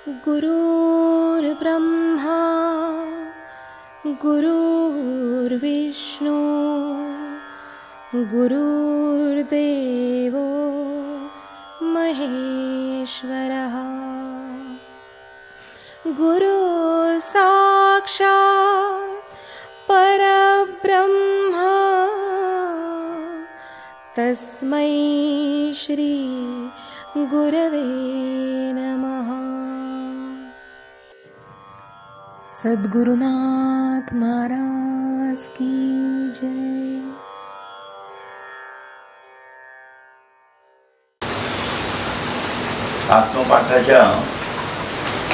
गुरुर्ब्रह्मा गुरुर्विष्णू गुरुर्देवो महेश्वरः गुरु साक्षात् परब्रह्म तस्मै श्री गुरवे नमः। सद्गुरुनाथ महाराज की जय। आत्मपाठाच्या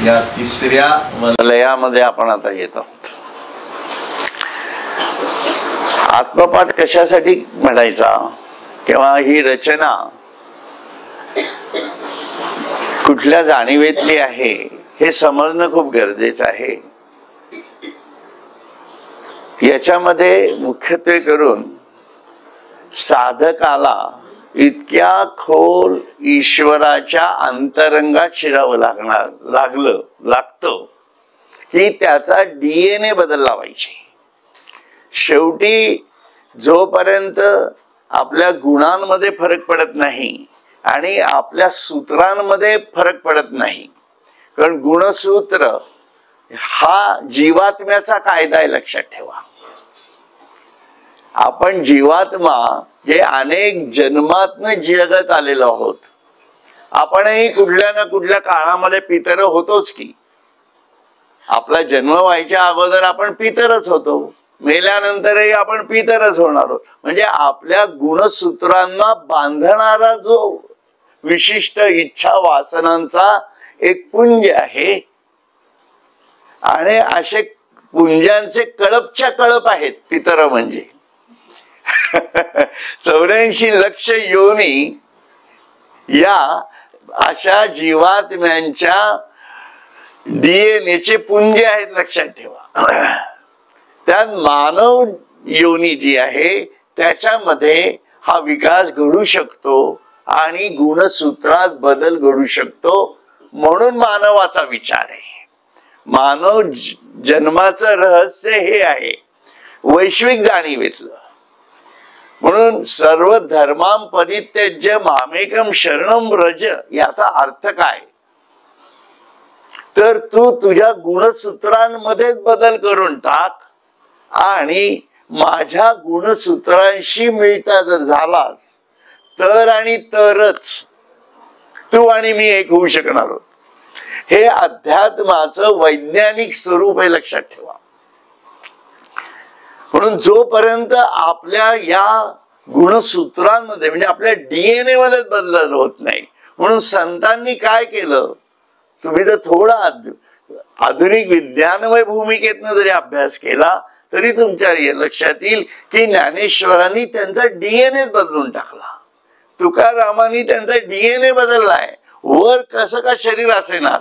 या तिसऱ्या वलयामध्ये आपण आता येत आहोत. आत्मपाठ कशासाठी म्हणायचा किंवा ही रचना कुठल्या जाणीवेतली आहे हे समजणं खूप गरजेचं आहे. याच्यामध्ये मुख्यत्वे करून साधकाला इतक्या खोल ईश्वराच्या अंतरंगात शिरावं लागतं की त्याचा DNA बदलला पाहिजे. शेवटी जोपर्यंत आपल्या गुणांमध्ये फरक पडत नाही आणि आपल्या सूत्रांमध्ये फरक पडत नाही, कारण गुणसूत्र हा जीवात्म्याचा कायदा आहे, लक्षात ठेवा. आपण जीवात्मा जे अनेक जन्मातनं जगत आलेलो आहोत. आपणही कुठल्या ना कुठल्या काळामध्ये पितर होतोच की. आपला जन्म व्हायच्या अगोदर आपण पितरच होतो, मेल्यानंतरही आपण पितरच होणार आहोत. म्हणजे आपल्या गुणसूत्रांना बांधणारा जो विशिष्ट इच्छा वासनांचा एक पुंज आहे आणि असे पुंजांचे कळपच्या कळप आहेत पितर म्हणजे. 84 लक्ष योनी या अशा जीवात्म्यांच्या DNA चे पुंज आहेत, लक्षात ठेवा. त्यात मानव योनी जी आहे त्याच्यामध्ये हा विकास घडू शकतो आणि गुणसूत्रात बदल घडू शकतो. म्हणून मानवाचा विचार आहे. मानव जन्माचं रहस्य हे आहे वैश्विक जाणीवेतलं. म्हणून सर्व धर्मां परित्यज्य मामेकम शरणम व्रज याचा अर्थ काय, तर तू तुझ्या गुणसूत्रांमध्येच बदल करून टाक आणि माझ्या गुणसूत्रांशी मिळता जर झालास तर आणि तरच तू आणि मी एक होऊ शकणार आहोत. हे अध्यात्माचं वैज्ञानिक स्वरूप आहे, लक्षात ठेवा. म्हणून जोपर्यंत आपल्या या गुणसूत्रांमध्ये म्हणजे आपल्या DNA मध्ये बदल होत नाही, म्हणून संतांनी काय केलं, तुम्ही जर थोडा आधुनिक विज्ञानमय भूमिकेतनं जरी अभ्यास केला तरी तुमच्या लक्षात येईल की ज्ञानेश्वरांनी त्यांचा DNA बदलून टाकला. तुकारामांनी त्यांचा DNA बदललाय. वर कसं का शरीर असेना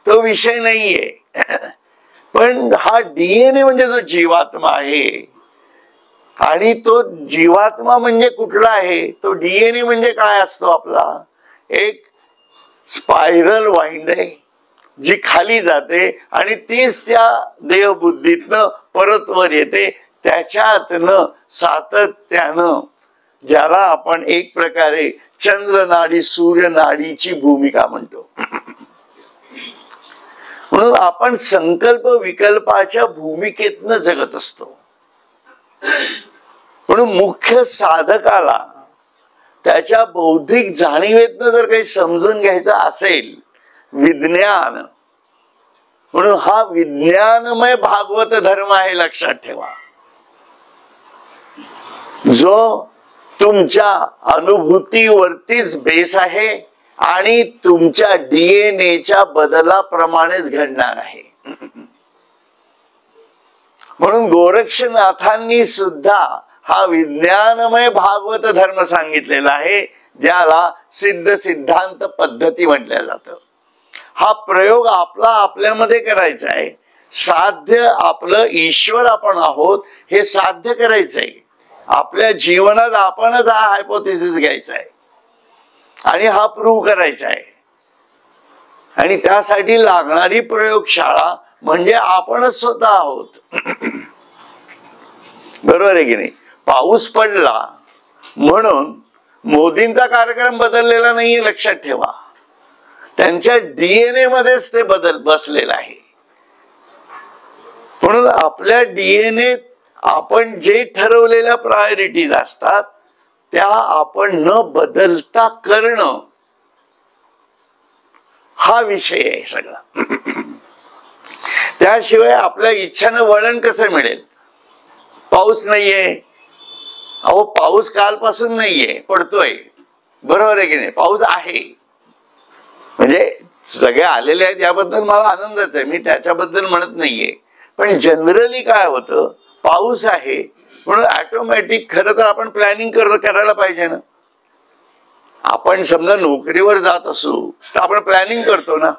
तो विषय नाहीये, पण हा DNA म्हणजे जो जीवात्मा आहे. आणि तो जीवात्मा म्हणजे कुठला आहे, तो DNA म्हणजे काय असतो आपला, एक स्पायरल वाइंड आहे जी खाली जाते आणि तीच त्या देहबुद्धीतनं परत वर येते. त्याच्यातनं सातत्यानं ज्याला आपण एक प्रकारे चंद्रनाडी सूर्यनाडीची भूमिका म्हणतो. म्हणून आपण संकल्प विकल्पाच्या भूमिकेतनं जगत असतो. म्हणून मुख्य साधकाला त्याच्या बौद्धिक जाणीवेतनं जर काही समजून घ्यायचं असेल विज्ञान, म्हणून हा विज्ञानमय भागवत धर्म आहे, लक्षात ठेवा. जो तुमच्या अनुभूतीवरतीच बेस आहे आणि तुमच्या DNA बदलाप्रमाणेच घडणार आहे. म्हणून गोरक्षनाथांनी सुद्धा हा विज्ञानमय भागवत धर्म सांगितलेला आहे, ज्याला सिद्ध सिद्धांत पद्धती म्हटलं जातं. हा प्रयोग आपल्यामध्ये करायचा आहे. साध्य आपलं ईश्वर आपण आहोत हे साध्य करायचंय. आपल्या जीवनात आपणच हा हायपोथेसिस घ्यायचा आहे आणि हा प्रूव्ह करायचा आहे. आणि त्यासाठी लागणारी प्रयोगशाळा म्हणजे आपणच स्वतः आहोत. बरोबर आहे की नाही? पाऊस पडला म्हणून मोदींचा कार्यक्रम बदललेला नाहीये, लक्षात ठेवा. त्यांच्या डीएनए मध्येच ते बदल बसलेला आहे. म्हणून आपल्या डीएनए आपण जे ठरवलेल्या प्रायोरिटीज असतात त्या आपण न बदलता करणं हा विषय आहे सगळा. त्याशिवाय आपल्या इच्छानं वळण कसं मिळेल? पाऊस नाहीये, अहो पाऊस कालपासून नाहीये, पडतोय. बरोबर आहे की नाही? पाऊस आहे म्हणजे सगळे आलेले आहेत याबद्दल मला आनंदच आहे, मी त्याच्याबद्दल म्हणत नाहीये. पण जनरली काय होतं, पाऊस आहे म्हणून ऑटोमॅटिक खरं तर आपण प्लॅनिंग करायला पाहिजे ना. आपण समजा नोकरीवर जात असू तर आपण प्लॅनिंग करतो ना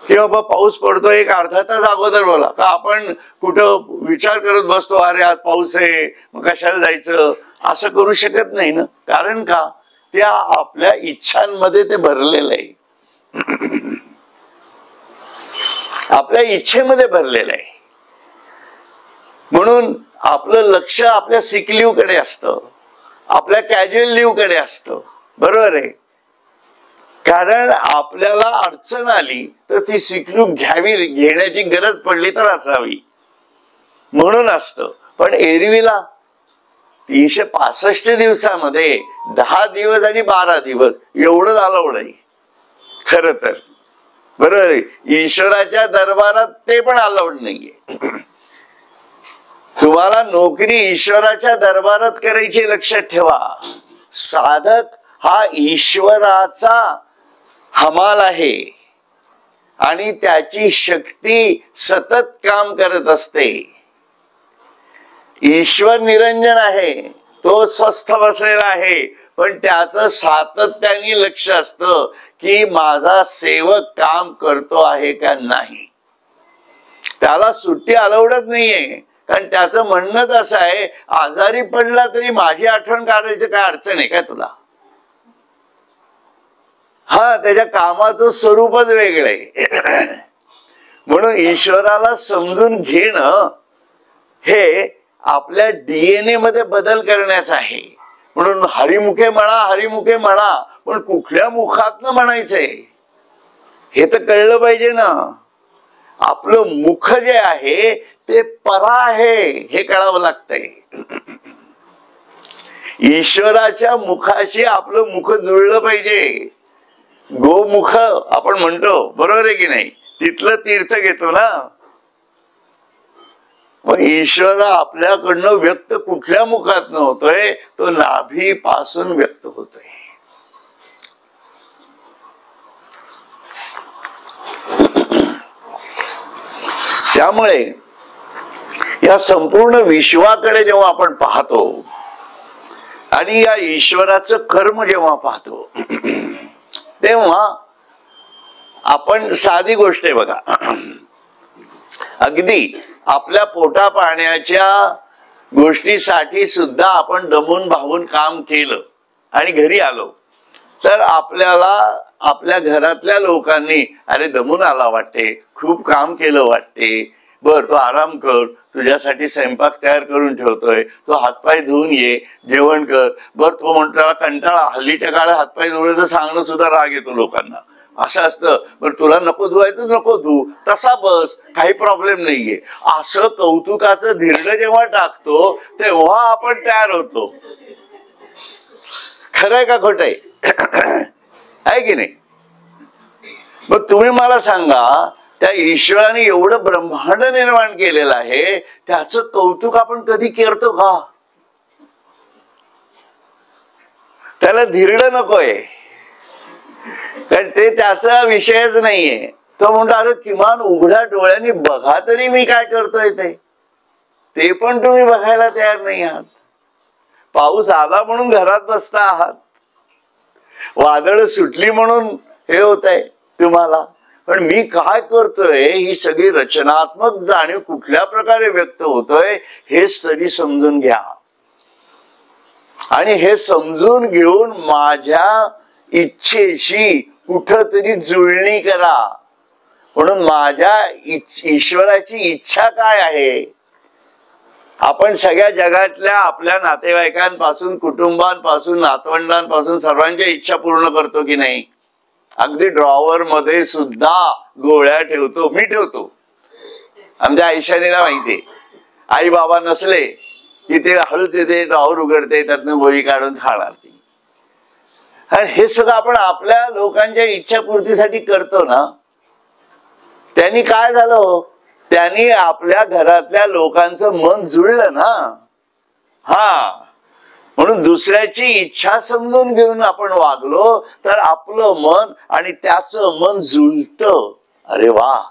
की बाबा पाऊस पडतो, एक अर्धा तास अगोदर बोला का आपण कुठं विचार करत बसतो अरे आज पाऊस आहे मग कशाला जायचं, असं करू शकत नाही ना. कारण का, त्या आपल्या इच्छांमध्ये ते भरलेलं आहे. आपल्या इच्छेमध्ये भरलेलं आहे. म्हणून आपलं लक्ष आपल्या सिक लीव्ह कडे असतं, आपल्या कॅज्युअल लीव्ह कडे असतं. बरोबर आहे? कारण आपल्याला अडचण आली तर ती सिक लीव्ह घेण्याची गरज पडली तर असावी म्हणून असतं. पण एरवीला 365 दिवसामध्ये 10 दिवस आणि 12 दिवस एवढं अलाउड आहे खर तर. बरोबर आहे? ईश्वराच्या दरबारात ते पण अलाउड नाहीये. तुम्हाला नोकरी ईश्वराच्या दरबारात करायची, लक्षात ठेवा. साधक हा ईश्वराचा हमाल आहे आणि त्याची शक्ती सतत काम करत असते. ईश्वर निरंजन आहे, तो स्वस्थ बसलेला आहे, पण त्याचं सातत्याने लक्ष असतं की माझा सेवक काम करतो आहे का नाही. त्याला सुट्टी अलाउडच नाहीये, कारण त्याचं म्हणणंच असं आहे आजारी पडला तरी माझी आठवण काढायची काय अडचण आहे काय तुला. हा त्याच्या कामाचं स्वरूपच वेगळं आहे. म्हणून ईश्वराला समजून घेणं हे आपल्या डीएनए मध्ये बदल करण्याचं आहे. म्हणून हरिमुखे म्हणा, हरिमुखे म्हणा, पण कुठल्या मुखातनं म्हणायचंय हे तर कळलं पाहिजे ना. आपलं मुख जे आहे ते परा आहे हे कळावं लागतंय. ईश्वराच्या मुखाशी आपलं मुख जुळलं पाहिजे. गोमुख आपण म्हणतो, बरोबर आहे की नाही? तिथलं तीर्थ घेतो ना. मग ईश्वर आपल्याकडनं व्यक्त कुठल्या मुखातनं होतोय? तो नाभीपासून व्यक्त होतोय. त्यामुळे या संपूर्ण विश्वाकडे जेव्हा आपण पाहतो आणि या ईश्वराचं कर्म जेव्हा पाहतो तेव्हा आपण साधी गोष्ट आहे बघा, अगदी आपल्या पोटा पाण्याच्या गोष्टीसाठी सुद्धा आपण दमून भावून काम केलं आणि घरी आलो तर आपल्याला आपल्या घरातल्या लोकांनी अरे दमून आला वाटते, खूप काम केलं वाटते, बर तू आराम कर, तुझ्यासाठी स्वयंपाक तयार करून ठेवतोय, तू हातपाय धुवून ये, जेवण कर. बर तो म्हणतो कंटाळा, हल्लीच्या काळात हातपाय धुवायचं सांगणं सुद्धा राग येतो लोकांना. असं असतं, पण तुला नको धुवायचं नको धु, तसा बस, काही प्रॉब्लेम नाहीये. असं कौतुकाचं धिरडं जेव्हा टाकतो तेव्हा आपण तयार होतो. खरंय का खोटंय? आहे की नाही? मग तुम्ही मला सांगा, त्या ईश्वराने एवढं ब्रह्मांड निर्माण केलेलं आहे, त्याचं कौतुक आपण कधी करतो का? त्याला धिरडं नकोय, कारण ते त्याचा विषयच नाहीये. तो म्हणतो अरे किमान उघड्या डोळ्यांनी बघा तरी मी काय करतोय ते पण तुम्ही बघायला तयार नाही आहात. पाऊस आला म्हणून घरात बसता आहात, वादळ सुटली म्हणून हे होत आहे तुम्हाला. पण मी काय करतोय ही सगळी रचनात्मक जाणीव कुठल्या प्रकारे व्यक्त होतोय हेच तरी समजून घ्या. आणि हे समजून घेऊन माझ्या इच्छेशी कुठंतरी जुळणी करा. म्हणून माझ्या ईश्वराची इच्छा काय आहे? आपण सगळ्या जगातल्या आपल्या नातेवाईकांपासून, कुटुंबांपासून, नातवंडांपासून सर्वांच्या इच्छा पूर्ण करतो की नाही? अगदी ड्रॉवर मध्ये सुद्धा गोळ्या ठेवतो, मी ठेवतो. आमच्या आईशानीला माहितीये, आई बाबा नसले की ते हळूच ते ड्रॉवर उघडते, त्यातनं गोळी काढून खाणार ती. आणि हे सगळं आपण आपल्या लोकांच्या इच्छापूर्तीसाठी करतो ना. त्यांनी काय झालं? त्यांनी आपल्या घरातल्या लोकांचं मन जुळलं ना. हा, म्हणून दुसऱ्याची इच्छा समजून घेऊन आपण वागलो तर आपलं मन आणि त्याचं मन जुळतं. अरे वा,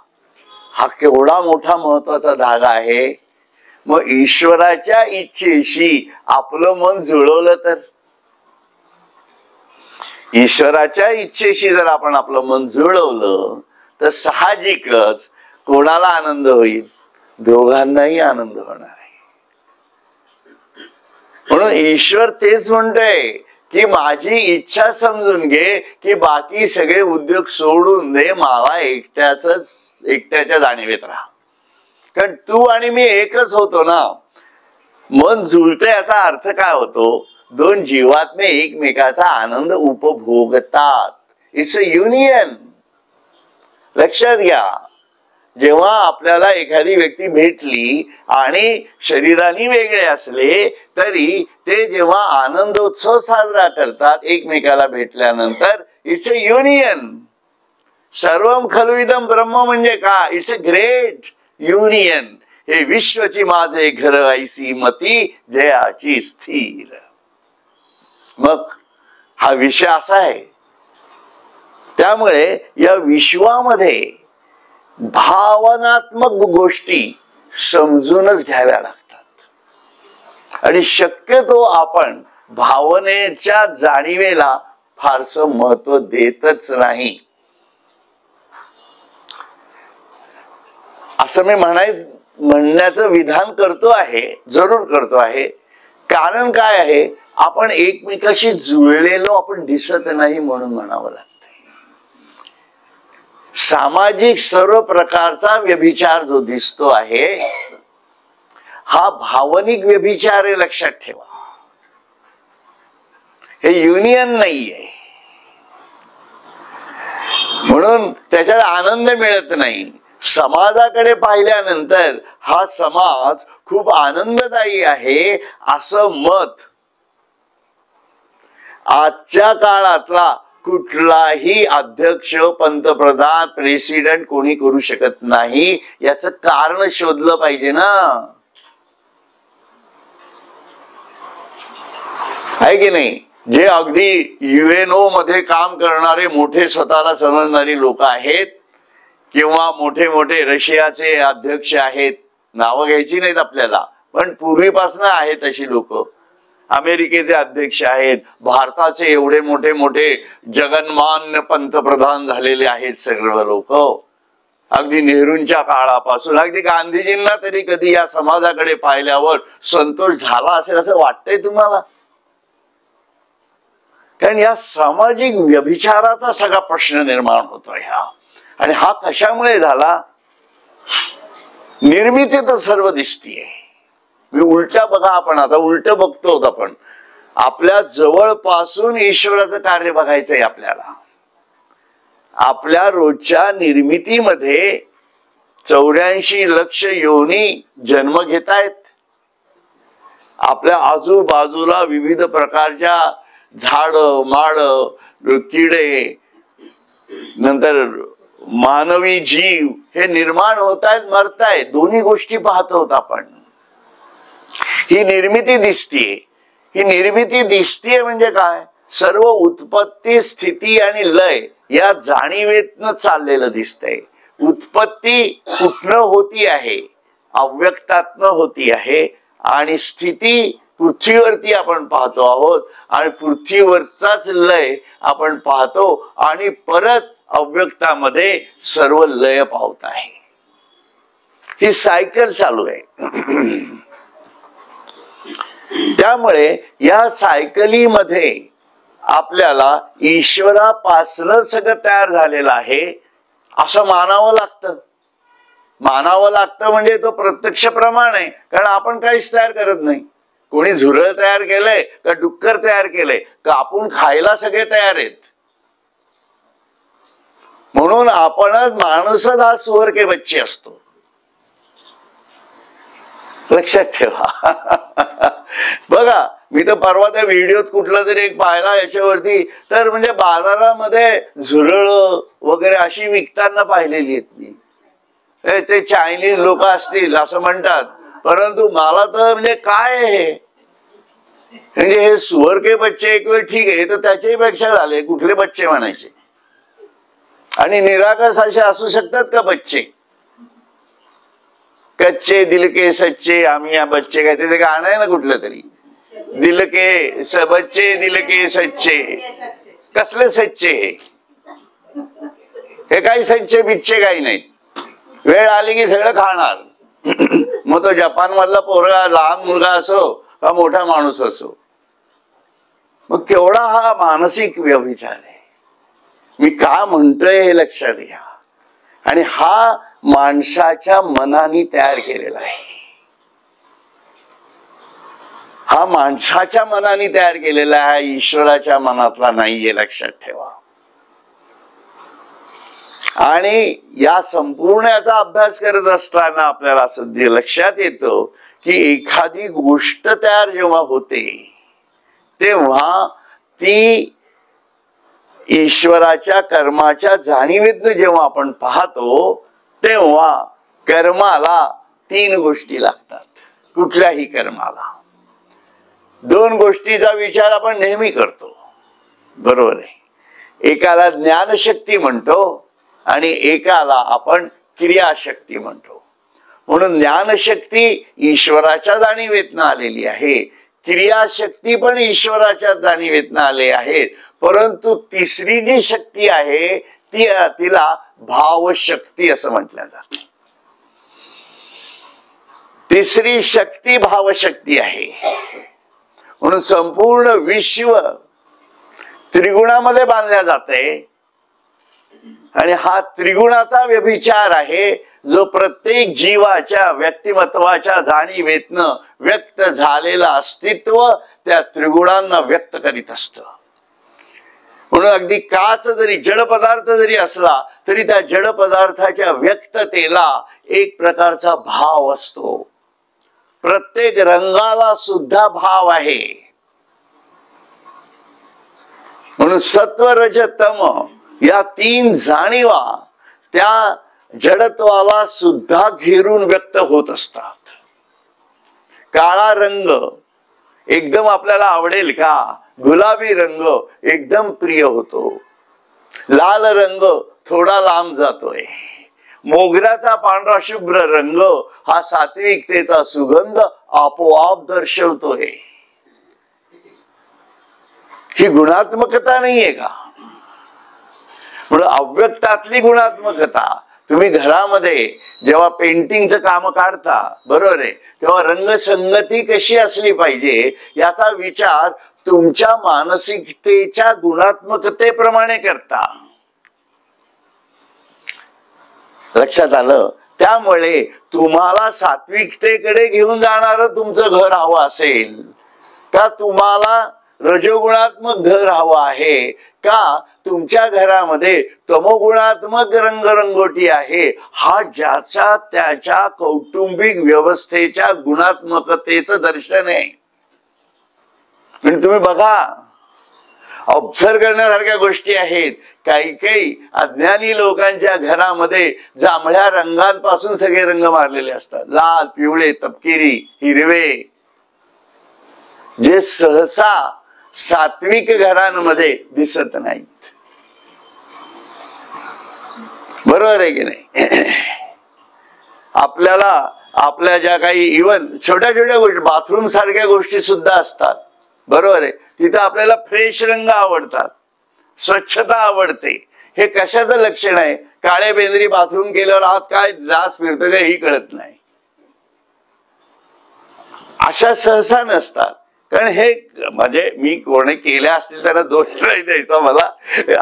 हा केवढा मोठा महत्वाचा धागा आहे. मग ईश्वराच्या इच्छेशी आपलं मन जुळवलं तर, ईश्वराच्या इच्छेशी जर आपण आपलं मन जुळवलं तर साहजिकच कोणाला आनंद होईल? दोघांनाही आनंद होणार आहे. म्हणून ईश्वर तेच म्हणतोय की माझी इच्छा समजून घे, की बाकी सगळे उद्योग सोडून दे, मला एकट्याच्या जाणीवेत राहा. कारण तू आणि मी एकच होतो ना. मन जुळते याचा अर्थ काय होतो? दोन जीवात्मे एकमेकाचा आनंद उपभोगतात. It's a union. लक्षात घ्या, जेव्हा आपल्याला एखादी व्यक्ती भेटली आणि शरीराने वेगळे असले तरी ते जेव्हा आनंदोत्सव साजरा करतात एकमेकाला भेटल्यानंतर, इट्स अ युनियन. सर्वम खलु इदम ब्रह्म म्हणजे काय? It's a great union. हे विश्वची माझे घर ऐसी मती जयाची स्थिर. मग हा विषय असा आहे. त्यामुळे या विश्वामध्ये भावनात्मक गोष्टी समजूनच घ्याव्या लागतात. आणि शक्यतो आपण भावनेच्या जाणीवेला फारसं महत्व देतच नाही. असं मी म्हणण्याचं विधान करतो आहे, जरूर करतो आहे. कारण काय आहे? आपण एकमेकाशी जुळलेलो आपण दिसत नाही म्हणून म्हणावं लागतं. सामाजिक सर्व प्रकारचा व्यभिचार जो दिसतो आहे हा भावनिक व्यभिचार आहे, लक्षात ठेवा. हे युनियन नाहीये. म्हणून त्याच्यात आनंद मिळत नाही. समाजाकडे पाहिल्यानंतर हा समाज खूप आनंददायी आहे असं मत आजच्या काळातला कुठलाही अध्यक्ष, पंतप्रधान, प्रेसिडेंट कोणी करू शकत नाही. याचं कारण शोधलं पाहिजे ना, आहे की नाही? जे अगदी युएनओ मध्ये काम करणारे मोठे स्वतःला समजणारी लोक आहेत किंवा मोठे मोठे रशियाचे अध्यक्ष आहेत, नावं घ्यायची नाहीत आपल्याला, पण पूर्वीपासून आहेत अशी लोक. अमेरिकेचे अध्यक्ष आहेत, भारताचे एवढे मोठे मोठे जगन्मान्य पंतप्रधान झालेले आहेत सर्व लोक. अगदी नेहरूंच्या काळापासून अगदी गांधीजींना तरी कधी या समाजाकडे पाहिल्यावर संतोष झाला असेल असं वाटतंय तुम्हाला? कारण या सामाजिक व्यभिचाराचा सगळा प्रश्न निर्माण होतोय हा. आणि हा कशामुळे झाला? निर्मिती तर सर्व दिसतीये. मी उलटा बघा, आपण आता उलट बघतो. आपण आपल्या जवळपासून ईश्वराचं कार्य बघायचंय आपल्याला. आपल्या रोजच्या निर्मितीमध्ये 84 लक्ष योनी जन्म घेतायत. आपल्या आजूबाजूला विविध प्रकारच्या झाड, माड, किडे, नंतर मानवी जीव हे निर्माण होतायत, मरतायत. दोन्ही गोष्टी पाहतो आपण. ही निर्मिती दिसतीये. ही निर्मिती दिसतीये म्हणजे काय? सर्व उत्पत्ती, स्थिती आणि लय या जाणीवेतनं चाललेलं दिसतंय. उत्पत्ती कुठनं होती आहे? अव्यक्तातनं होती आहे. आणि स्थिती पृथ्वीवरती आपण पाहतो आहोत आणि पृथ्वीवरचाच लय आपण पाहतो आणि परत अव्यक्तामध्ये सर्व लय पावत आहे. ही सायकल चालू आहे. त्यामुळे या सायकलीमध्ये आपल्याला ईश्वरापासनं सगळं तयार झालेलं आहे असं मानावं लागतं. मानावं लागतं म्हणजे तो प्रत्यक्ष प्रमाण आहे, कारण आपण काहीच तयार करत नाही. कोणी झुरळ तयार केलंय का डुक्कर तयार केलंय का आपण खायला सगळे तयार आहेत. म्हणून आपणच माणूसच हा सुअर के बच्चे असतो, लक्षात ठेवा. बघा, मी तर परवा त्या व्हिडिओत कुठला तरी एक पाहिला याच्यावरती, तर म्हणजे बाजारामध्ये झुरळ वगैरे अशी विकताना पाहिलेली आहेत मी. ते चायनीज लोक असतील असं म्हणतात, परंतु मला तर म्हणजे काय आहे म्हणजे हे सुअर के बच्चे एक वेळ ठीक आहे, तर त्याच्याही पेक्षा झाले कुठले बच्चे म्हणायचे. आणि निरागस असे असू शकतात का बच्चे? कच्चे दिल के सच्चे आम्ही या बच्चे काय ते गाणं आहे ना कुठलं तरी, दिल के बच्चे दिल के सच्चे. कसले सच्चे हे काही सच्चे बिच्चे काही नाहीत. वेळ आली की सगळं खाणार. मग तो जपान मधला पोरगा लहान मुलगा असो का मोठा माणूस असो. मग केवढा हा मानसिक व्यभिचार आहे. मी का म्हणतोय हे लक्षात घ्या. आणि हा माणसाच्या मनाने तयार केलेला आहे. हा माणसाच्या मनाने तयार केलेला आहे, ईश्वराच्या मनातला नाहीये, लक्षात ठेवा. आणि या संपूर्ण याचा अभ्यास करत असताना आपल्याला सध्या लक्षात येतं की एखादी गोष्ट तयार जेव्हा होते तेव्हा ती ईश्वराच्या कर्माच्या जाणीवेतनं जेव्हा आपण पाहतो तेव्हा कर्माला 3 गोष्टी लागतात. कुठल्याही कर्माला 2 गोष्टीचा विचार आपण नेहमी करतो, बरोबर आहे. एकाला ज्ञानशक्ती म्हणतो आणि एकाला आपण क्रियाशक्ती म्हणतो. म्हणून ज्ञानशक्ती ईश्वराच्या जाणीवेतनं आलेली आहे, क्रियाशक्ती पण ईश्वराच्या जाणीवेतनं आले आहेत. परंतु तिसरी जी शक्ती आहे तिला भावशक्ती असं म्हटलं जातं. तिसरी शक्ती भावशक्ती आहे. म्हणून संपूर्ण विश्व त्रिगुणामध्ये बांधल्या जाते आणि हा त्रिगुणाचा व्यभिचार आहे जो प्रत्येक जीवाच्या व्यक्तिमत्वाच्या जाणीवेतनं व्यक्त झालेलं अस्तित्व त्या त्रिगुणांना व्यक्त करीत असत. म्हणून अगदी काच जरी जड पदार्थ जरी असला तरी त्या जड पदार्थाच्या व्यक्ततेला एक प्रकारचा भाव असतो. प्रत्येक रंगाला सुद्धा भाव आहे. म्हणून सत्व रज तम या 3 जाणीवा त्या जडत्वाला सुद्धा घेरून व्यक्त होत असतात. काळा रंग एकदम आपल्याला आवडेल का? गुलाबी रंग एकदम प्रिय होतो. लाल रंग थोडा लांब जातोय. मोगऱ्याचा पांढरा शुभ्र रंग हा सात्विकतेचा सुगंध आपोआप दर्शवतोय. ही गुणात्मकता नाहीये का? म्हणून अव्यक्तातली गुणात्मकता. तुम्ही घरामध्ये जेव्हा पेंटिंगचं काम काढता, बरोबर आहे, तेव्हा रंगसंगती कशी असली पाहिजे याचा विचार तुमच्या मानसिकतेच्या गुणात्मकतेप्रमाणे करता. लक्षात आलं? त्यामुळे तुम्हाला सात्विकतेकडे घेऊन जाणारं तुमचं घर हवं असेल का तुम्हाला रजोगुणात्मक घर हवं आहे का तुमच्या घरामध्ये तमोगुणात्मक रंगरंगोटी आहे, हा ज्याच्या त्याच्या कौटुंबिक व्यवस्थेच्या गुणात्मकतेचं दर्शन आहे. म्हणजे तुम्ही बघा, ऑब्झर्व करण्यासारख्या गोष्टी आहेत. काही अज्ञानी लोकांच्या घरामध्ये जांभळ्या रंगांपासून सगळे रंग मारलेले असतात, लाल, पिवळे, तपकिरी, हिरवे, जे सहसा सात्विक घरांमध्ये दिसत नाहीत. बरोबर आहे की नाही? आपल्याला आपल्या ज्या काही इव्हन छोट्या छोट्या गोष्टी, बाथरूम सारख्या गोष्टी सुद्धा असतात, बरोबर आहे, तिथं आपल्याला फ्रेश रंग आवडतात, स्वच्छता आवडते. हे कशाचं लक्षण आहे? काळे बेंद्री बाथरूम केल्यावर आत काय डास फिरतो का ही कळत नाही. अशा सहसा नसतात. कारण हे म्हणजे मी कोणी केल्या असतील त्यांना दोष नाही द्यायचा मला,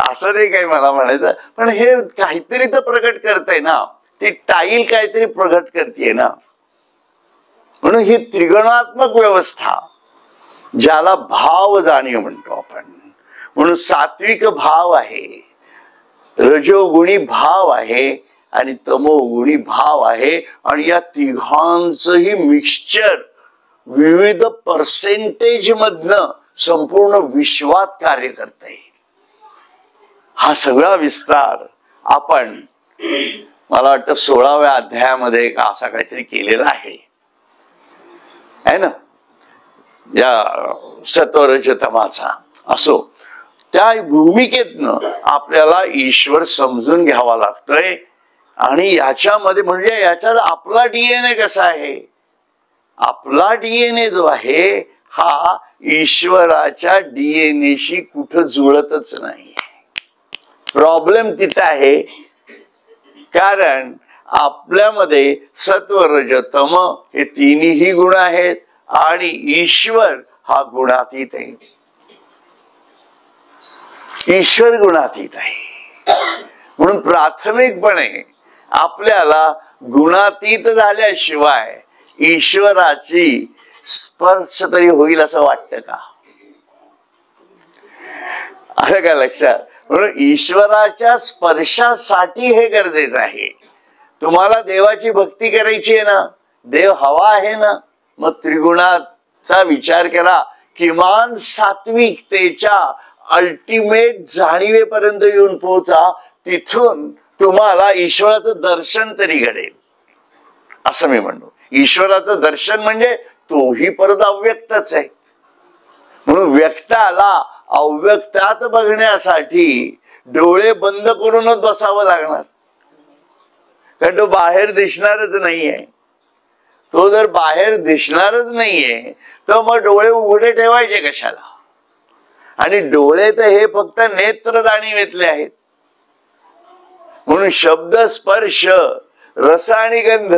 असं नाही काही मला म्हणायचं, पण हे काहीतरी तर प्रकट करतंय ना, ती टाईल काहीतरी प्रकट करते ना. म्हणून ही त्रिगुणात्मक व्यवस्था, ज्याला भाव जाणीव म्हणतो आपण, म्हणून सात्विक भाव आहे, रजोगुणी भाव आहे आणि तमोगुणी भाव आहे, आणि या तिघांचंही मिक्सचर विविध पर्सेंटेज मधनं संपूर्ण विश्वात कार्य करते. हा सगळा विस्तार आपण मला वाटतं 16व्या अध्यायामध्ये का असा काहीतरी केलेला आहे ना, या सत्वरजतमाचा. असो, त्या भूमिकेतनं आपल्याला ईश्वर समजून घ्यावा लागतोय. आणि याच्यामध्ये म्हणजे याच्यात आपला डीएनए कसा आहे, आपला डीएनए जो आहे हा ईश्वराच्या डीएनएशी कुठं जुळतच नाही. प्रॉब्लेम तिथं आहे, कारण आपल्यामध्ये सत्व रज तम हे तिन्ही गुण आहेत आणि ईश्वर हा गुणातीत आहे. ईश्वर गुणातीत आहे. म्हणून प्राथमिकपणे आपल्याला गुणातीत झाल्याशिवाय ईश्वराची स्पर्श तरी होईल असं वाटतं का? आलं का लक्षात? म्हणून ईश्वराच्या स्पर्शासाठी हे गरजेचं आहे. तुम्हाला देवाची भक्ती करायची आहे ना, देव हवा आहे ना, मग त्रिगुणाचा विचार करा. किमान सात्विकतेच्या अल्टिमेट जाणीवेपर्यंत येऊन पोहोचा, तिथून तुम्हाला ईश्वराचं दर्शन तरी घडेल असं मी म्हणतो. ईश्वराचं दर्शन म्हणजे तोही परत अव्यक्तच आहे. म्हणून व्यक्ताला अव्यक्तात बघण्यासाठी डोळे बंद करूनच बसावं लागणार, कारण तो बाहेर दिसणारच नाहीये. तो जर बाहेर दिसणारच नाहीये तर मग डोळे उघडे ठेवायचे कशाला? आणि डोळे तर हे फक्त नेत्र जाणीवेतले आहेत. म्हणून शब्द, स्पर्श, रस आणि गंध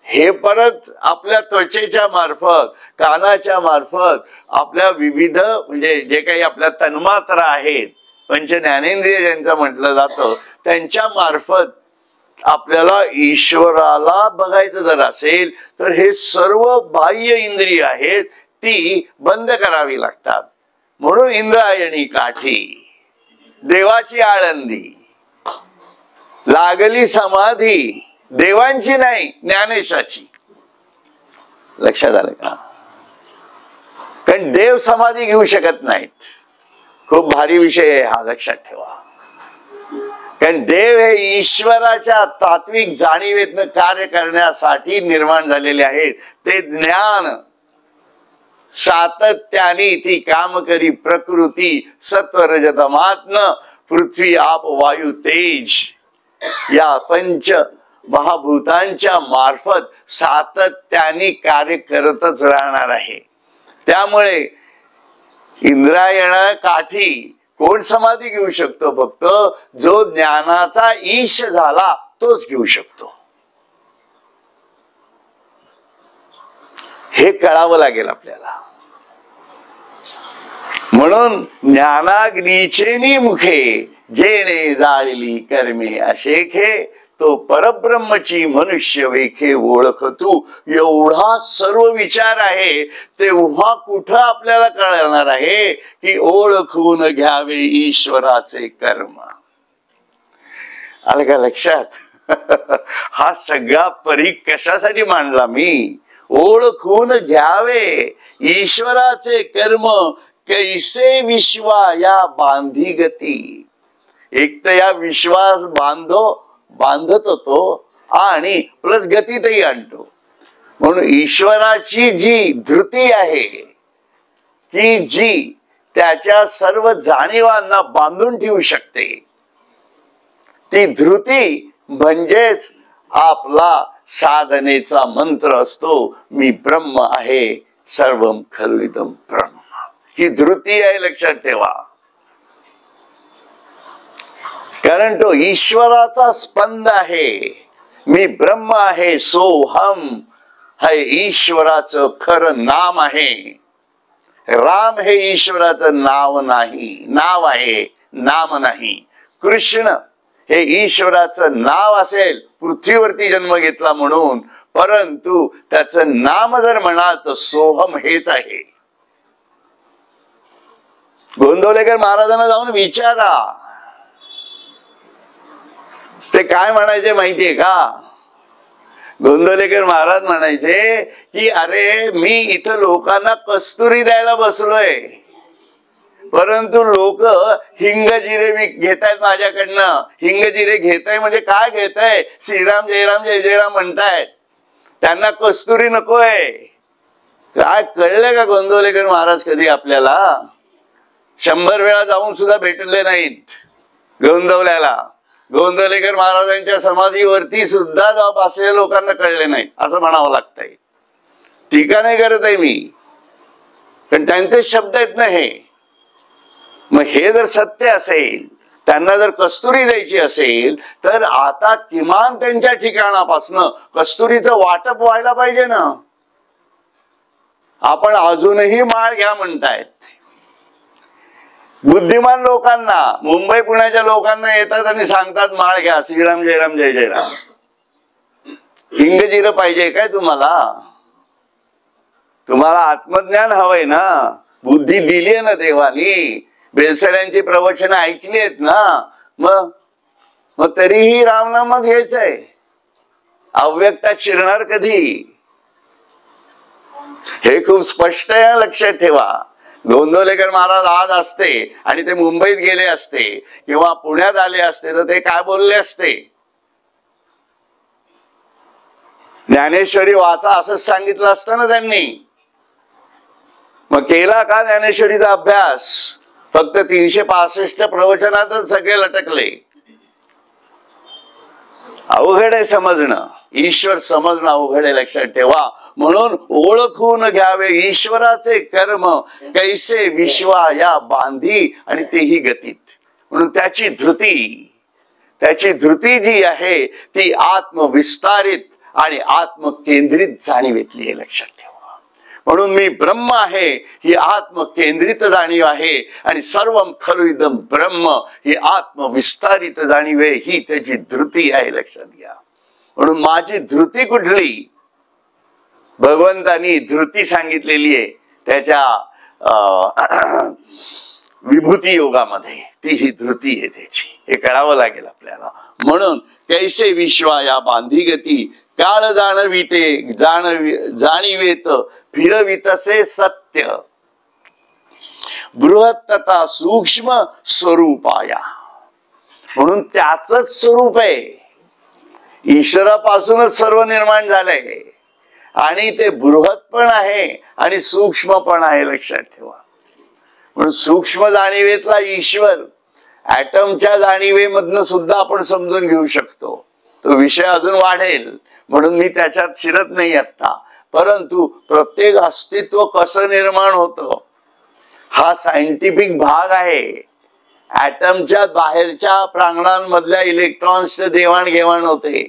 हे परत आपल्या त्वचेच्या मार्फत, कानाच्या मार्फत, आपल्या विविध म्हणजे जे काही आपल्या तन्मात्रा आहेत, पंच ज्ञानेंद्रिय ज्यांचं म्हटलं जातं, त्यांच्या मार्फत आपल्याला ईश्वराला बघायचं जर असेल तर हे सर्व बाह्य इंद्रिय आहेत ती बंद करावी लागतात. म्हणून इंद्रायणी काठी, देवाची आळंदी, लागली समाधी देवांची नाही, ज्ञानेशाची. लक्षात आलं का? कारण देव समाधी घेऊ शकत नाहीत. खूप भारी विषय आहे हा, लक्षात ठेवा. कारण देव हे ईश्वराच्या तात्विक जाणीवेतनं कार्य करण्यासाठी निर्माण झालेले आहेत. ते ज्ञान सातत्याने ती काम करी प्रकृती सत्वरजतमात्न पृथ्वी आप वायू तेज या पंच महाभूतांच्या मार्फत सातत्याने कार्य करतच राहणार आहे. त्यामुळे इंद्रायण काठी कोण समाधी घेऊ शकतो? फक्त जो ज्ञानाचा ईश झाला तोच घेऊ शकतो. हे कळावं लागेल आपल्याला. म्हणून ज्ञानाग्नीचे मुखे जेणे जाळली कर्मे अशेखे तो परब्रह्मची मनुष्य वेखे ओळख तू. एवढा सर्व विचार आहे तेव्हा कुठं आपल्याला कळणार आहे की ओळखून घ्यावे ईश्वराचे कर्म. आलं का लक्षात? हा सगळा परीख कशासाठी मांडला मी? ओळखून घ्यावे ईश्वराचे कर्म कैसे विश्वा या बांधी गती. एक तर या विश्वास बांधत होतो आणि प्लस गतीतही आणतो. म्हणून ईश्वराची जी धृती आहे की जी त्याच्या सर्व जाणीवांना बांधून ठेवू शकते, ती धृती म्हणजेच आपला साधनेचा मंत्र असतो. मी ब्रह्म आहे, सर्वम खलु इदं ब्रह्म. ही धृती आहे, लक्षात ठेवा. कारण तो ईश्वराचा स्पंद आहे. मी ब्रह्म आहे, सोहम हे ईश्वराचं खरं नाम आहे. राम हे ईश्वराचं नाव नाही, नाव आहे, नाम नाही. कृष्ण हे ईश्वराचं नाव असेल, पृथ्वीवरती जन्म घेतला म्हणून, परंतु त्याचं नाम जर म्हणाल तर सोहम हेच आहे. गोंदवलेकर महाराजांना जाऊन विचारा, ते काय म्हणायचे माहितीये का? गोंदवलेकर महाराज म्हणायचे की अरे मी इथं लोकांना कस्तुरी द्यायला बसलोय, परंतु लोक हिंग जिरे घेतायत माझ्याकडनं. हिंग जिरे घेताय म्हणजे काय घेताय? श्रीराम जयराम जय जयराम म्हणतायत, त्यांना कस्तुरी नकोय. काय कळलंय का गोंदवलेकर महाराज कधी आपल्याला? 100 वेळा जाऊन सुद्धा भेटले नाहीत गोंदवल्याला. गोंदवलेकर महाराजांच्या समाधीवरती सुद्धा जाऊन बसलेल्या लोकांना कळले नाही असं म्हणावं लागतंय. टीका नाही करत आहे मी, पण त्यांचे शब्द आहेत ना हे. मग हे जर सत्य असेल, त्यांना जर कस्तुरी द्यायची असेल, तर आता किमान त्यांच्या ठिकाणापासनं कस्तुरीचं वाटप व्हायला पाहिजे ना. आपण अजूनही माळ घ्या म्हणतायत. बुद्धिमान लोकांना, मुंबई पुण्याच्या लोकांना येतात आणि सांगतात माळ घ्या, श्रीराम जयराम जय जयराम. हिंगजिरं पाहिजे काय तुम्हाला? तुम्हाला आत्मज्ञान हवंय ना, बुद्धी दिली आहे ना देवानी, बेलसऱ्यांची प्रवचन ऐकली आहेत ना, मग तरीही रामनामच घ्यायचंय. अव्यक्तात शिरणार कधी? हे खूप स्पष्ट आहे, लक्षात ठेवा. गोंदवलेकर महाराज आज असते आणि ते मुंबईत गेले असते किंवा पुण्यात आले असते तर ते काय बोलले असते? ज्ञानेश्वरी वाचा असंच सांगितलं असतं ना त्यांनी. मग केला का ज्ञानेश्वरीचा अभ्यास? फक्त 365 प्रवचनातच सगळे लटकले. अवघड आहे समजणं, ईश्वर समजणं अवघड आहे, लक्षात ठेवा. म्हणून ओळखून घ्यावे ईश्वराचे कर्म कैसे विश्वा या बांधी आणि तेही गतीत. म्हणून त्याची धृती जी आहे ती आत्मविस्तारित आणि आत्मकेंद्रित जाणीवेतली आहे, लक्षात ठेवा. म्हणून मी ब्रह्म आहे ही आत्मकेंद्रित जाणीव आहे आणि सर्वम खलु इदं ब्रह्म ही आत्मविस्तारित जाणीव ही त्याची धृती आहे, लक्षात घ्या. म्हणून माझी धृती कुठली? भगवंतानी धृती सांगितलेली आहे त्याच्या विभूती योगामध्ये, ती ही धृती आहे त्याची. हे कळावं लागेल आपल्याला. म्हणून कैसे विश्वा या बांधी गती काळ जाणीवेत फिरवितसे सत्य बृहत तथा सूक्ष्म स्वरूपाया. म्हणून त्याच स्वरूप आहे. ईश्वरापासूनच सर्व निर्माण झालंय आणि ते बृहत पण आहे आणि सूक्ष्म पण आहे, लक्षात ठेवा. म्हणून सूक्ष्म जाणीवेतला ईश्वर ऍटमच्या जाणीवेमधनं सुद्धा आपण समजून घेऊ शकतो. तो विषय अजून वाढेल म्हणून मी त्याच्यात शिरत नाही आता. परंतु प्रत्येक अस्तित्व कसं निर्माण होतं हा सायंटिफिक भाग आहे. ऍटमच्या बाहेरच्या प्रांगणांमधल्या इलेक्ट्रॉन्सचं देवाणघेवाण होते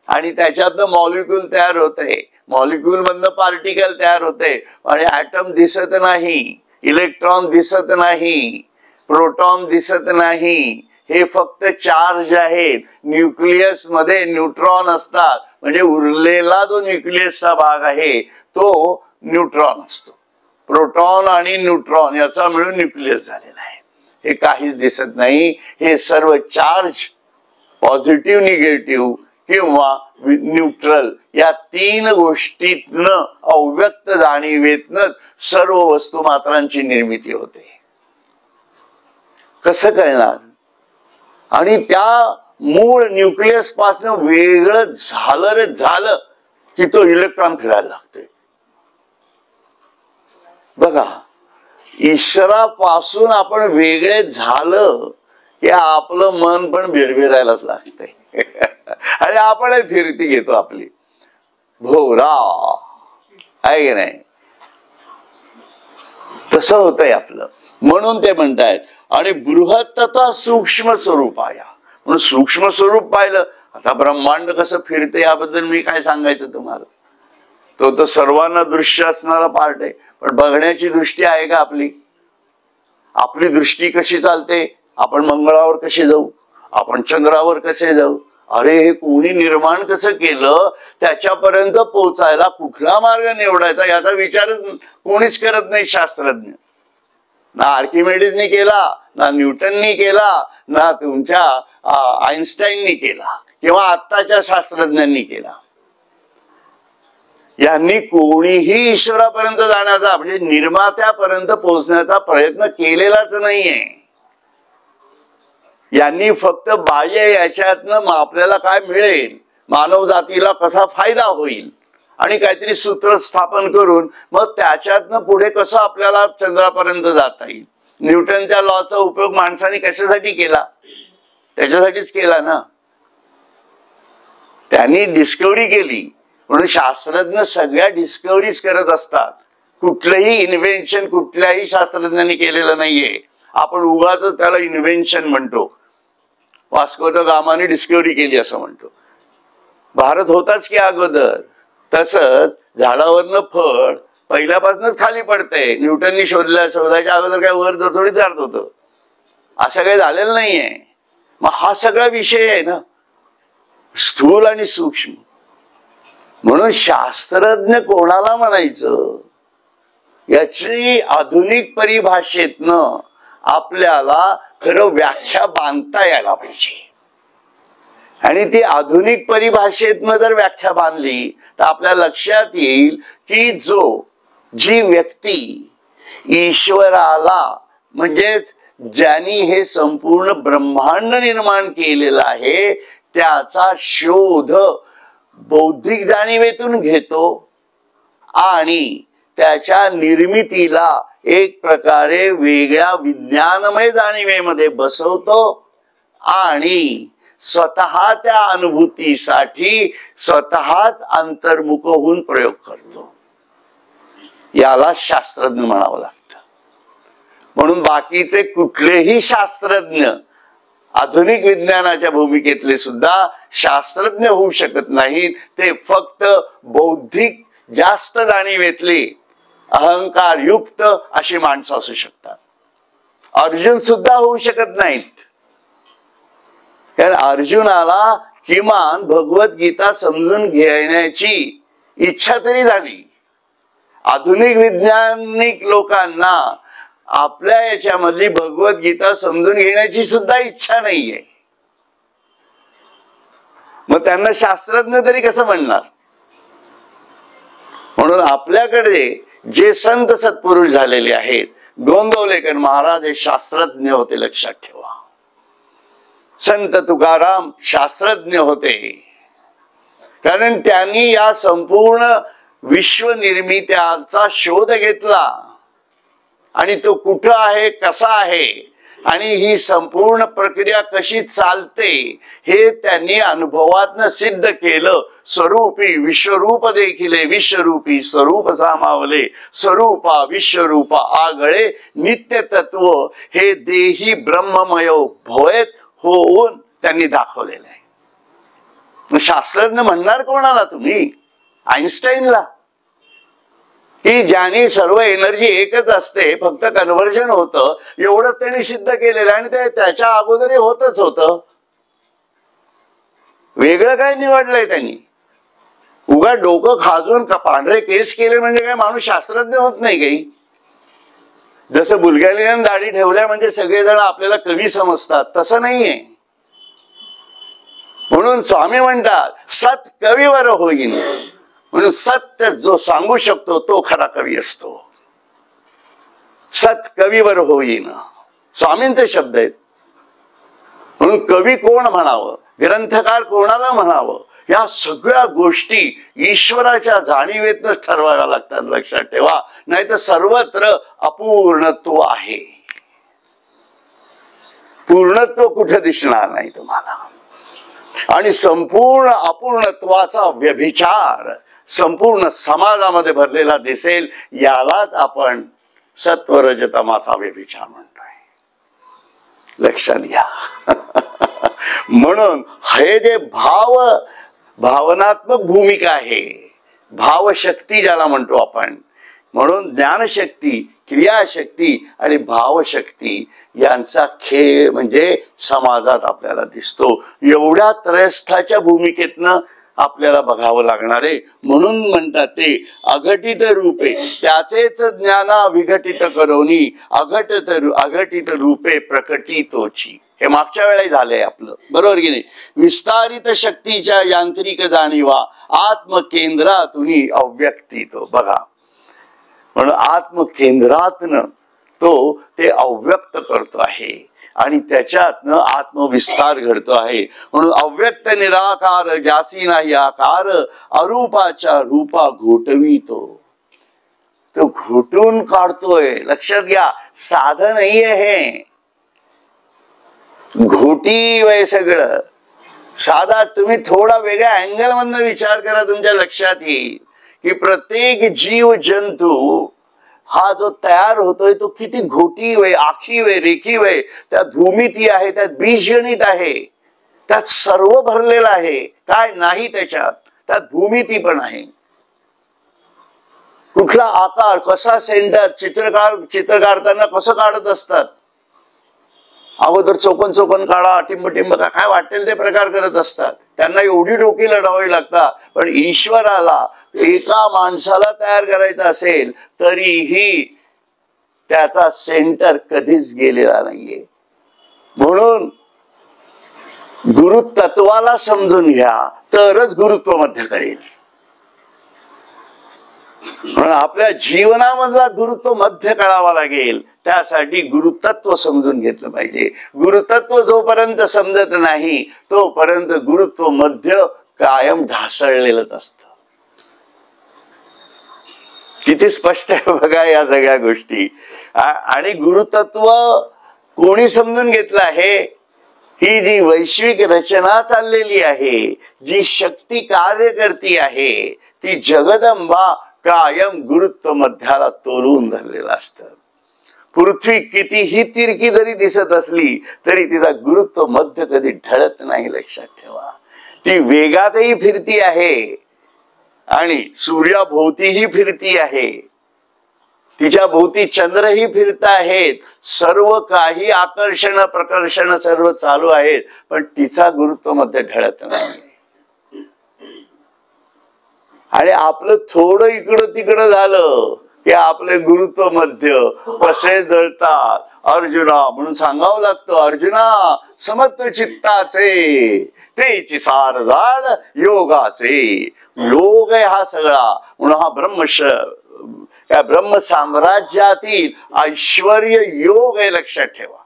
आणि त्याच्यातनं मॉलिक्यूल तयार होते, मॉलिक्यूल मधनं पार्टिकल तयार होते. आणि ऍटम दिसत नाही, इलेक्ट्रॉन दिसत नाही, प्रोटॉन दिसत नाही, हे फक्त चार्ज आहेत. न्यूक्लियस मध्ये न्यूट्रॉन असतात, म्हणजे उरलेला जो न्यूक्लियसचा भाग आहे तो न्यूट्रॉन असतो. प्रोटॉन आणि न्यूट्रॉन याचा मिळून न्यूक्लियस झालेला आहे. हे काहीच दिसत नाही. हे सर्व चार्ज पॉझिटिव्ह, निगेटिव्ह किंवा न्यूट्रल या 3 गोष्टीतनं अव्यक्त जाणीवेतनं सर्व वस्तुमात्रांची निर्मिती होते. कसं कळणार? आणि त्या मूळ न्यूक्लियस पासून वेगळं झालं की तो इलेक्ट्रॉन फिरायला लागतोय. बघा, ईश्वरापासून आपण वेगळे झालं की आपलं मन पण भिरभिरायलाच लागतंय आणि आपण फिरती घेतो आपली भोवरा, आहे की नाही? तसं होतंय आपलं. म्हणून ते म्हणतायत आणि बृहत्तता सूक्ष्म स्वरूप आहे. म्हणून सूक्ष्म स्वरूप पाहिलं. आता ब्रह्मांड कसं फिरते याबद्दल मी काय सांगायचं तुम्हाला, तो तर सर्वांना दृश्य असणारा पार्ट आहे. पण बघण्याची दृष्टी आहे का आपली? आपली दृष्टी कशी चालते? आपण मंगळावर कसे जाऊ, आपण चंद्रावर कसे जाऊ, अरे हे कोणी निर्माण कसं केलं, त्याच्यापर्यंत पोहोचायला कुठला मार्ग निवडायचा याचा विचारच कोणीच करत नाही शास्त्रज्ञ. ना आर्किमेडिसनी केला, ना न्यूटननी केला, ना तुमच्या आईन्स्टाईननी केला किंवा आत्ताच्या शास्त्रज्ञांनी केला. यांनी कोणीही ईश्वरापर्यंत जाण्याचा म्हणजे निर्मात्यापर्यंत पोहोचण्याचा प्रयत्न केलेलाच नाहीये. यांनी फक्त बाह्य याच्यातनं आपल्याला काय मिळेल, मानव जातीला कसा फायदा होईल आणि काहीतरी सूत्र स्थापन करून मग त्याच्यातनं पुढे कसं आपल्याला चंद्रापर्यंत जाता येईल. न्यूटनच्या लॉचा उपयोग माणसाने कशासाठी केला? त्याच्यासाठीच केला ना. त्यांनी डिस्कव्हरी केली म्हणून शास्त्रज्ञ सगळ्या डिस्कव्हरीज करत असतात. कुठलंही इन्व्हेन्शन कुठल्याही शास्त्रज्ञांनी केलेलं नाहीये. आपण उगाच त्याला इन्व्हेन्शन म्हणतो. वास्को द गामाने डिस्कव्हरी केली असं म्हणतो. भारत होताच की अगोदर. तसंच झाडावरनं फळ पहिल्यापासूनच खाली पडतंय. न्यूटननी शोधायच्या अगोदर काय वर थोडी जात होतं, असं काही झालेलं नाहीये. मग हा सगळा विषय आहे ना, स्थूल आणि सूक्ष्म. म्हणून शास्त्रज्ञ कोणाला म्हणायचं याची आधुनिक परिभाषेतनं आपल्याला खरं व्याख्या बांधता यायला पाहिजे. आणि ती आधुनिक परिभाषेतनं जर व्याख्या बांधली तर आपल्या लक्षात येईल की जी व्यक्ती ईश्वराला म्हणजेच ज्यांनी हे संपूर्ण ब्रह्मांड निर्माण केलेलं आहे त्याचा शोध बौद्धिक जाणीवेतून घेतो आणि त्याच्या निर्मितीला एक प्रकारे वेगळ्या विज्ञानमय जाणीवेमध्ये बसवतो आणि स्वतः त्या अनुभूतीसाठी स्वतःच अंतर्मुख होऊन प्रयोग करतो. याला शास्त्रज्ञ म्हणावं लागतं. म्हणून बाकीचे कुठलेही शास्त्रज्ञ आधुनिक विज्ञानाच्या भूमिकेतले सुद्धा शास्त्रज्ञ होऊ शकत नाहीत. ते फक्त बौद्धिक जास्त जाणीवेतले अहंकार युक्त अशी माणसं असू शकतात. अर्जुन सुद्धा होऊ शकत नाहीत. कारण अर्जुनाला किमान भगवद्गीता समजून घेण्याची इच्छा तरी झाली. आधुनिक वैज्ञानिक लोकांना आपल्या याच्यामधली भगवद्गीता समजून घेण्याची सुद्धा इच्छा नाहीये. मग त्यांना शास्त्रज्ञ तरी कसं म्हणणार? म्हणून आपल्याकडे जे संत सत्पुरुष झालेले आहेत, गोंदवलेकर महाराज हे शास्त्रज्ञ होते, लक्षात ठेवा. संत तुकाराम शास्त्रज्ञ होते, कारण त्यांनी या संपूर्ण विश्व निर्मित्याचा शोध घेतला आणि तो कुठं आहे, कसा आहे आणि ही संपूर्ण प्रक्रिया कशी चालते हे त्यांनी अनुभवातनं सिद्ध केलं. स्वरूपी विश्वरूप देखिले विश्वरूपी स्वरूप सामावले, स्वरूपा विश्वरूपा आगळे नित्य तत्व हे देही ब्रह्ममय भवेत होऊन त्यांनी दाखवलेलं आहे. शास्त्रज्ञ म्हणणार कोणाला तुम्ही? आईन्स्टाईनला, की ज्याने सर्व एनर्जी एकच असते, फक्त कन्व्हर्जन होतं एवढंच त्यांनी सिद्ध केलेलं आणि ते त्याच्या अगोदर होतच होतं. वेगळं काय निवडलंय त्यांनी? उगा डोकं खाजून पांढरे केस केले म्हणजे काय माणूस शास्त्रज्ञ होत नाही काही? जसं बुलगॅरियन दाढी ठेवल्या म्हणजे सगळेजण आपल्याला कवी समजतात, तसं नाहीये. म्हणून स्वामी म्हणतात सत कवीवर होईन. म्हणून सत्य जो सांगू शकतो तो खरा कवी असतो. सत कवीवर होईन स्वामींचे शब्द आहेत. म्हणून कवी कोण म्हणावं, ग्रंथकार कोणाला म्हणावं, या सगळ्या गोष्टी ईश्वराच्या जाणीवेतनं ठरवाव्या लागतात, लक्षात ठेवा. नाही तर सर्वत्र अपूर्णत्व आहे. पूर्णत्व कुठे दिसणार नाही तुम्हाला. आणि संपूर्ण अपूर्णत्वाचा व्यभिचार संपूर्ण समाजामध्ये भरलेला दिसेल. यालाच आपण सत्वरजतमाचा व्यभिचार म्हणतोय, लक्षात घ्या. म्हणून हे जे भावनात्मक भूमिका आहे, भावशक्ती ज्याला म्हणतो आपण, म्हणून ज्ञानशक्ती, क्रियाशक्ती आणि भावशक्ती यांचा खेळ म्हणजे समाजात आपल्याला दिसतो. एवढ्या त्रयस्थाच्या भूमिकेतनं आपल्याला बघावं लागणार आहे. म्हणून म्हणतात ते अघटित रूपे त्याचेच ज्ञाना विघटित करोनी अघटित रूपे प्रकटितोची. हे मागच्या वेळेला झालंय आपलं, बरोबर की नाही. विस्तारित शक्तीच्या यांत्रिक जाणीवा आत्मकेंद्रातून अव्यक्तितो. बघा, म्हणून आत्मकेंद्रातनं तो ते अव्यक्त करतो आहे आणि त्याच्यातनं आत्मविस्तार घडतो आहे. म्हणून अव्यक्त निराकार ज्यासी नाही आकार अरूपाच्या रूपा घोटवितो. तो घोटून काढतोय. लक्षात घ्या, साधं नाहीये हे, घोटी वय सगळं. साधा तुम्ही थोडा वेगळ्या अँगल मधनं विचार करा, तुमच्या लक्षात येईल की प्रत्येक जीव जंतू हा जो तयार होतोय तो किती घोटी वय, आखी वय, रेखी वय. त्यात भूमिती आहे, त्यात बीजगणित आहे, त्यात सर्व भरलेलं आहे. काय नाही त्यात भूमिती पण आहे. कुठला आकार, कसा सेंटर, चित्र काढताना कसं काढत असतात. अगोदर चोकन काढा, टिंब काय वाटेल ते प्रकार करत असतात. त्यांना एवढी डोकी लढवावी लागतात. पण ईश्वराला एका माणसाला तयार करायचं असेल तरीही त्याचा सेंटर कधीच गेलेला नाहीये. म्हणून गुरुतत्वाला समजून घ्या तरच गुरुत्व मध्ये कळेल. म्हणून आपल्या जीवनामधला गुरुत्व मध्य कळावा लागेल. त्यासाठी गुरुतत्व समजून घेतलं पाहिजे. गुरुतत्व जोपर्यंत समजत नाही तोपर्यंत गुरुत्व मध्य कायम ढासळलेलंच असत. किती स्पष्ट आहे बघा या सगळ्या गोष्टी. आणि गुरुतत्व कोणी समजून घेतलं आहे, ही जी वैश्विक रचना चाललेली आहे, जी शक्ती कार्य करती आहे, ती जगदंबा कायम गुरुत्व मध्याला तोलून धरलेलं असतं. पृथ्वी कितीही तिरकी जरी दिसत असली तरी तिचा गुरुत्व मध्य कधी ढळत नाही. लक्षात ठेवा, ती वेगातही फिरती आहे आणि सूर्याभोवतीही फिरती आहे. तिच्या भोवती चंद्रही फिरत आहेत. सर्व काही आकर्षण प्रकर्षण सर्व चालू आहेत, पण तिचा गुरुत्व मध्ये ढळत नाही. आणि आपलं थोडं इकडं तिकडं झालं की आपले गुरुत्व मध्य कसे जळतात. अर्जुना म्हणून सांगावं लागतं, अर्जुना समत्व चित्ताचे तेची सार जाण योगाचे. योग आहे हा सगळा. म्हणून हा ब्रह्म साम्राज्यातील ऐश्वर्य योग आहे. लक्षात ठेवा,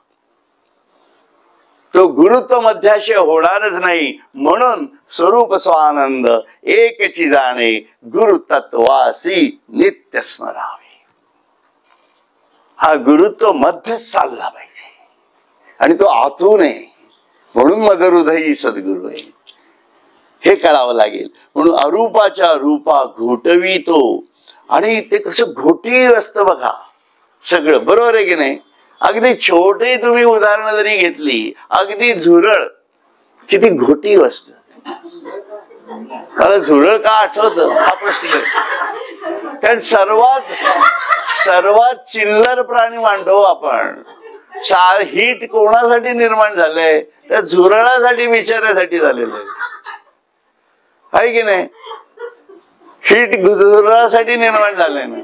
तो गुरुत्व मध्याशी होणारच नाही. म्हणून स्वरूप स्वानंद एकची जाणे गुरुतत्वासी नित्य स्मरावे. हा गुरुत्व मध्य चालला पाहिजे आणि तो आतून आहे. म्हणून मदहृदयी सद्गुरु आहे, हे कळावं लागेल. म्हणून अरूपाच्या रूपा घोटवितो. आणि ते कसं घोटी असतं बघा सगळं, बरोबर आहे की नाही. अगदी छोटे तुम्ही उदाहरण जरी घेतली, अगदी झुरळ किती घोटी असत. मला झुरळ का आठवत हा प्रश्न. कारण सर्वात चिल्लर प्राणी मांडतो आपण. हिट कोणासाठी निर्माण झालंय, त्या झुरळासाठी विचारासाठी झालेलं आहे की नाही. हिट झुरळासाठी निर्माण झालंय ना,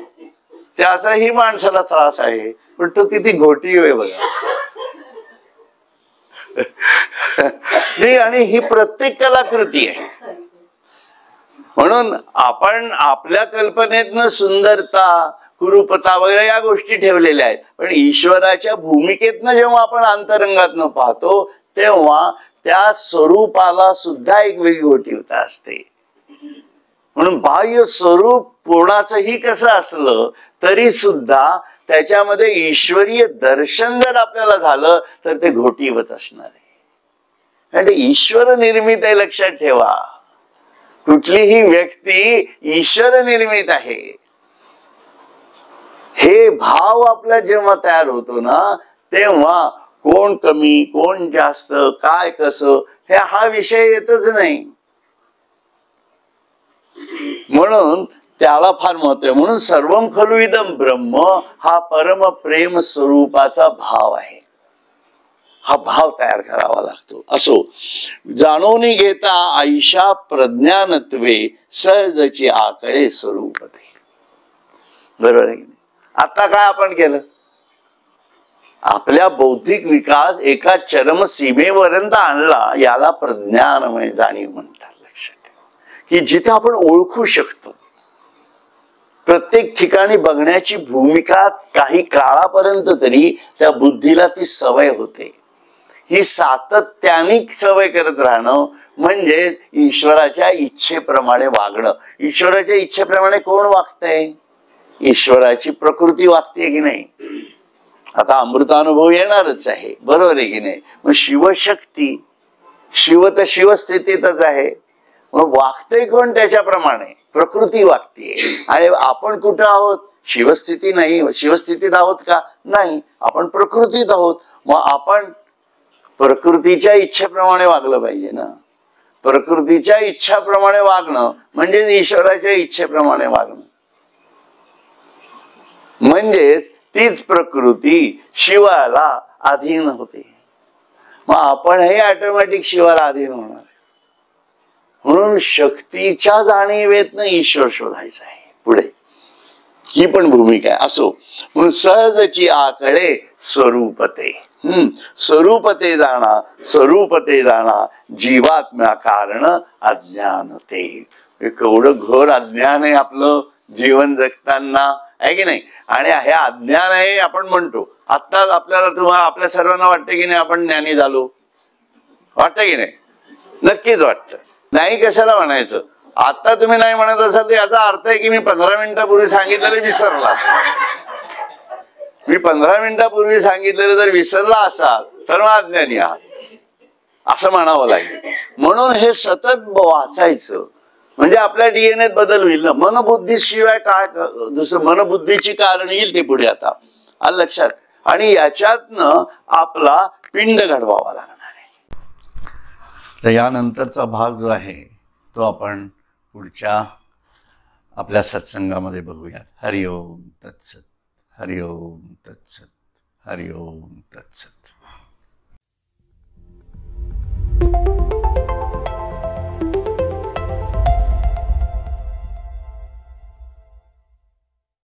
त्याचाही माणसाला त्रास आहे. पण तो किती घोटी आहे बघा. आणि ही प्रत्येक कलाकृती आहे. म्हणून आपण आपल्या कल्पनेतनं सुंदरता, कुरूपता वगैरे या गोष्टी ठेवलेल्या आहेत. पण ईश्वराच्या भूमिकेतनं जेव्हा आपण अंतरंगातनं पाहतो तेव्हा त्या स्वरूपाला सुद्धा एक वेगळी घोटीवता असते. म्हणून बाह्य स्वरूप कोणाचंही कसं असलं तरी सुद्धा त्याच्यामध्ये ईश्वरीय दर्शन जर आपल्याला झालं तर ते घोटीवत असणार आहे. आणि ते ईश्वर निर्मित आहे. लक्षात ठेवा, कुठलीही व्यक्ती ईश्वर निर्मित आहे. हे भाव आपला जेव्हा तयार होतो ना, तेव्हा कोण कमी कोण जास्त काय कसं हे हा विषय येतच नाही. म्हणून त्याला फार महत्व आहे. म्हणून सर्वम खलु इदम ब्रह्म हा परम प्रेम स्वरूपाचा भाव आहे. हा भाव तयार करावा लागतो. असो, जाणून घेता आयशा प्रज्ञानत्वे सहजची आकळे स्वरूपते. बरोबर आहे. आता काय आपण केलं, आपल्या बौद्धिक विकास एका चरम सीमेपर्यंत आणला. याला प्रज्ञानमय जाणीव म्हणतात. लक्षात ठेवा की जिथे आपण ओळखू शकतो, प्रत्येक ठिकाणी बघण्याची भूमिका काही काळापर्यंत तरी त्या बुद्धीला ती सवय होते. ही सातत्याने सवय करत राहणं म्हणजे ईश्वराच्या इच्छेप्रमाणे वागणं. ईश्वराच्या इच्छेप्रमाणे कोण वागतंय? ईश्वराची प्रकृती वागते की नाही? आता अमृतानुभव येणारच आहे. बरोबर आहे की नाही? मग शिवशक्ती, शिव तर शिवस्थितीतच आहे. मग वागतंय कोण? त्याच्याप्रमाणे प्रकृती वागते. आणि आपण कुठं आहोत? शिवस्थिती नाही. शिवस्थितीत आहोत का? नाही, आपण प्रकृतीत आहोत. मग आपण प्रकृतीच्या इच्छेप्रमाणे वागलं पाहिजे ना. प्रकृतीच्या इच्छाप्रमाणे वागणं म्हणजे ईश्वराच्या इच्छेप्रमाणे वागणं. म्हणजेच तीच प्रकृती शिवाला अधीन होते. मग आपण हे ऑटोमॅटिक शिवाला अधीन होणार. म्हणून शक्तीच्या जाणीवेतनं ईश्वर शोधायचा आहे. पुढे ही पण भूमिका आहे. असो, म्हणून सहजची आकळे स्वरूपते. स्वरूपते जाणा, स्वरूपते जाणा जीवात्म्या कारण अज्ञानते. केवढं घोर अज्ञान आहे आपलं जीवन जगताना, आहे की नाही? आणि हे अज्ञान आहे आपण म्हणतो. आता आपल्याला, तुम्हाला, आपल्या सर्वांना वाटतं की नाही आपण ज्ञानी झालो? वाटतं की नाही? नक्कीच वाटतं. नाही कशाला म्हणायचं? आता तुम्ही नाही म्हणत असाल तर याचा अर्थ आहे की मी 15 मिनिटापूर्वी सांगितलेलं विसरला. मी 15 मिनिटापूर्वी सांगितलेलं जर विसरला असाल तर मग अज्ञानी आहात असं म्हणावं लागेल. म्हणून हे सतत वाचायचं म्हणजे आपल्या डीएनएत बदल होईल ना. मनबुद्धी शिवाय काय दुसरं? मनबुद्धीची कारण येईल ते पुढे. आता आलं लक्षात? आणि याच्यातनं आपला पिंड घडवावा लागणार आहे. तर यानंतरचा भाग जो आहे तो आपण पुढच्या आपल्या सत्संगामध्ये बघूयात. हरिओम तत्सत. हरिओम तत्सत. हरिओम तत्सत.